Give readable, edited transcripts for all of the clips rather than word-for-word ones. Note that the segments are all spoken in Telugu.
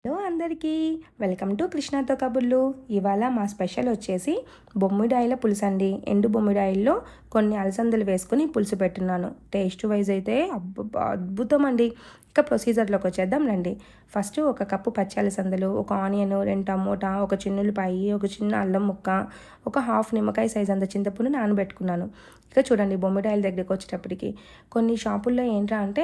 హలో అందరికీ వెల్కమ్ టు కృష్ణతో కబుర్లు. ఇవాళ మా స్పెషల్ వచ్చేసి బొమ్మిడాయిల పులుసు అండి. ఎండు బొమ్మిడాయిల్లో కొన్ని అలసందలు వేసుకుని పులుసు పెట్టున్నాను. టేస్ట్ వైజ్ అయితే అద్భుతం అండి. ఇక ప్రొసీజర్లోకి వచ్చేద్దాం రండి. ఫస్ట్ ఒక కప్పు పచ్చి అలసందలు, ఒక ఆనియన్, 2 టమోటా, ఒక చిన్న ఉల్లిపాయ, ఒక చిన్న అల్లం ముక్క, ఒక హాఫ్ నిమ్మకాయ సైజ్ అంత చింతపుండు నానబెట్టుకున్నాను. ఇక చూడండి బొమ్మిడాయిల దగ్గరికి వచ్చేటప్పటికి కొన్ని షాపుల్లో ఏంట్రా అంటే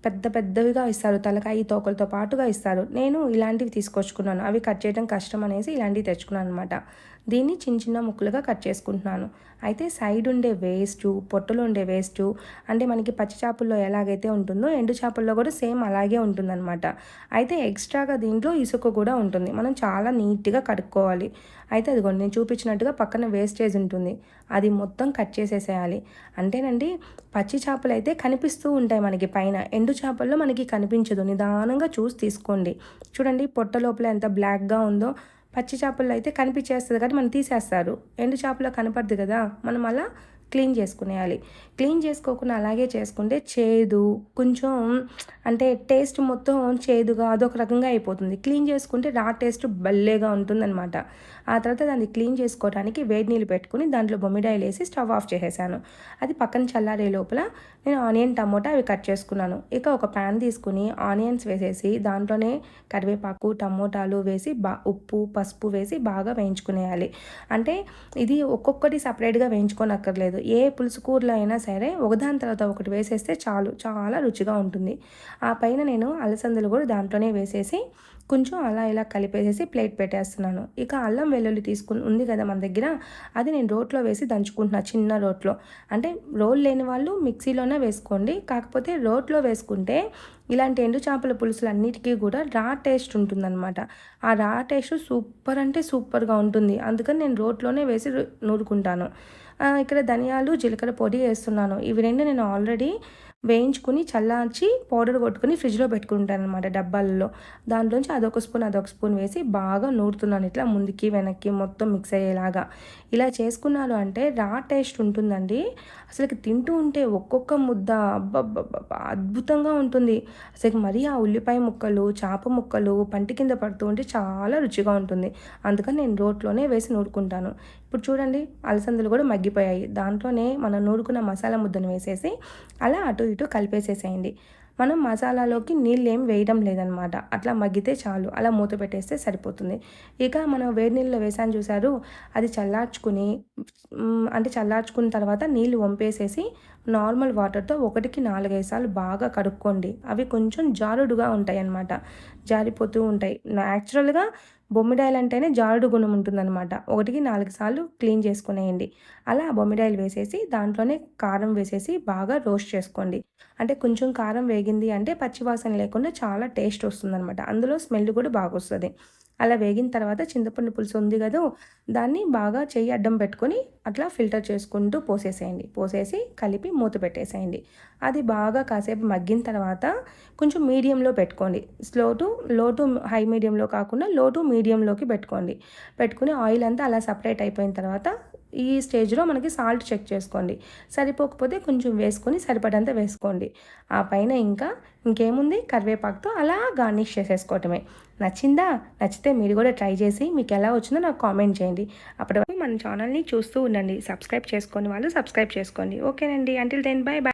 పెద్ద పెద్దవిగా ఇస్తారు, తలకాయ తోకలతో పాటుగా ఇస్తారు. నేను ఇలాంటివి తీసుకొచ్చుకున్నాను. అవి కట్ చేయడం కష్టం అనేసి ఇలాంటివి తెచ్చుకున్నాను అనమాట. దీన్ని చిన్న చిన్న ముక్కలుగా కట్ చేసుకుంటున్నాను. అయితే సైడ్ ఉండే వేస్టు, పొట్టులో ఉండే వేస్టు, అంటే మనకి పచ్చి చేపల్లో ఎలాగైతే ఉంటుందో ఎండు చేపల్లో కూడా సేమ్ అలాగే ఉంటుందన్నమాట. అయితే ఎక్స్ట్రాగా దీంట్లో ఇసుక కూడా ఉంటుంది. మనం చాలా నీట్గా కడుక్కోవాలి. అయితే అదిగోండి నేను చూపించినట్టుగా పక్కన వేస్టేజ్ ఉంటుంది, అది మొత్తం కట్ చేసేసేయాలి. అంటేనండి పచ్చి చేపలు అయితే కనిపిస్తూ ఉంటాయి మనకి పైన, ఎండు చేపల్లో మనకి కనిపించదు. నిదానంగా చూసి తీసుకోండి. చూడండి పొట్ట లోపల ఎంత బ్లాక్గా ఉందో. పచ్చి చేపల్లో అయితే కనిపించేస్తుంది కాబట్టి మనం తీసేస్తారు. ఎండు చేపలో కనపడదు కదా, మనం అలా క్లీన్ చేసుకునేయాలి. క్లీన్ చేసుకోకుండా అలాగే చేసుకుంటే చేదు, కొంచెం అంటే టేస్ట్ మొత్తం చేదుగా అదొక రకంగా అయిపోతుంది. క్లీన్ చేసుకుంటే రా టేస్ట్ భలేగా ఉంటుందన్నమాట. ఆ తర్వాత దాన్ని క్లీన్ చేసుకోవడానికి వేడి నీళ్ళు పెట్టుకుని దాంట్లో బొమ్మిడాయిలు వేసి స్టవ్ ఆఫ్ చేసేసాను. అది పక్కన చల్లారే లోపల నేను ఆనియన్, టమోటా అవి కట్ చేసుకున్నాను. ఇక ఒక ప్యాన్ తీసుకుని ఆనియన్స్ వేసేసి దాంట్లోనే కరివేపాకు, టమోటాలు వేసి ఉప్పు, పసుపు వేసి బాగా వేయించుకునేయాలి. అంటే ఇది ఒక్కొక్కటి సపరేట్గా వేయించుకోనక్కర్లేదు. ఏ పులుసు కూరలో అయినా సరే ఒకదాని తర్వాత ఒకటి వేసేస్తే చాలు, చాలా రుచిగా ఉంటుంది. ఆ పైన నేను అలసందలు కూడా దాంట్లోనే వేసేసి కొంచెం అలా ఇలా కలిపేసేసి ప్లేట్ పెట్టేస్తున్నాను. ఇక అల్లం వెల్లుల్లి తీసుకుని ఉంది కదా మన దగ్గర, అది నేను రోట్లో వేసి దంచుకుంటున్నా, చిన్న రోట్లో. అంటే రోల్ లేని వాళ్ళు మిక్సీలోనే వేసుకోండి. కాకపోతే రోట్లో వేసుకుంటే ఇలాంటి ఎండు చేపల పులుసులు అన్నిటికీ కూడా రా టేస్ట్ ఉంటుందన్నమాట. ఆ రా టేస్ట్ సూపర్ అంటే సూపర్గా ఉంటుంది. అందుకని నేను రోట్లోనే వేసి నూరుకుంటాను. ఇక్కడ ధనియాలు, జీలకర్ర పొడి వేస్తున్నాను. ఇవి రెండు నేను ఆల్రెడీ వేయించుకుని చల్లార్చి పౌడర్ కొట్టుకుని ఫ్రిడ్జ్లో పెట్టుకుంటాను అనమాట డబ్బాలలో. దాంట్లోంచి అదొక స్పూన్ వేసి బాగా నూరుతున్నాను, ఇట్లా ముందుకి వెనక్కి మొత్తం మిక్స్ అయ్యేలాగా. ఇలా చేసుకున్నారు అంటే రా టేస్ట్ ఉంటుందండి. అసలుకి తింటూ ఉంటే ఒక్కొక్క ముద్ద అబ్బబ్బబ్బా అద్భుతంగా ఉంటుంది. అసలు మరీ ఆ ఉల్లిపాయ ముక్కలు, చేప ముక్కలు పంటి కింద పడుతూ ఉంటే చాలా రుచిగా ఉంటుంది. అందుకని నేను రోట్లోనే వేసి నూరుకుంటాను. ఇప్పుడు చూడండి అలసందలు కూడా మగ్గిపోయాయి. దాంట్లోనే మనం నూరుకున్న మసాలా ముద్దను వేసేసి అలా అటు ఇటు కలిపేసేసేయండి. మనం మసాలాలోకి నీళ్ళు ఏం వేయడం లేదనమాట. అట్లా మగ్గితే చాలు, అలా మూత పెట్టేస్తే సరిపోతుంది. ఇక మనం వేడి నీళ్ళలో వేసాను చూసారు, అది చల్లార్చుకుని అంటే చల్లార్చుకున్న తర్వాత నీళ్ళు వంపేసేసి నార్మల్ వాటర్తో 1కి 4-5 సార్లు బాగా కడుక్కోండి. అవి కొంచెం జారుడుగా ఉంటాయి అన్నమాట, జారిపోతూ ఉంటాయి. న్యాచురల్గా బొమ్మిడాయలు అంటేనే జారుడు గుణం ఉంటుందన్నమాట. 1కి 4 సార్లు క్లీన్ చేసుకునేయండి. అలా బొమ్మిడాయలు వేసేసి దాంట్లోనే కారం వేసేసి బాగా రోస్ట్ చేసుకోండి. అంటే కొంచెం కారం వేగింది అంటే పచ్చివాసన లేకుండా చాలా టేస్ట్ వస్తుందన్నమాట. అందులో స్మెల్ కూడా బాగా వస్తుంది. అలా వేగిన తర్వాత చింతపండు పులుసు ఉంది కదా, దాన్ని బాగా చెయ్యి అడ్డం పెట్టుకొని అట్లా ఫిల్టర్ చేసుకుంటూ పోసేసేయండి. పోసేసి కలిపి మూత పెట్టేసేయండి. అది బాగా కాసేపు మగ్గిన తర్వాత కొంచెం మీడియంలో పెట్టుకోండి. లో టు హై మీడియంలో కాకుండా లో టు మీడియంలోకి పెట్టుకోండి. పెట్టుకుని ఆయిల్ అంతా అలా సపరేట్ అయిపోయిన తర్వాత ఈ స్టేజ్లో మనకి సాల్ట్ చెక్ చేసుకోండి. సరిపోకపోతే కొంచెం వేసుకొని సరిపడంత వేసుకోండి. ఆ పైన ఇంకేముంది, కరివేపాకుతో అలా గార్నిష్ చేసేసుకోవటమే. నచ్చిందా? నచ్చితే మీరు కూడా ట్రై చేసి మీకు ఎలా వచ్చిందో నాకు కామెంట్ చేయండి. అప్పటి వరకు మన ఛానల్ని చూస్తూ ఉండండి. సబ్స్క్రైబ్ చేసుకోని వాళ్ళు సబ్స్క్రైబ్ చేసుకోండి. ఓకేనండి, అంటిల్ దెన్ బై బై.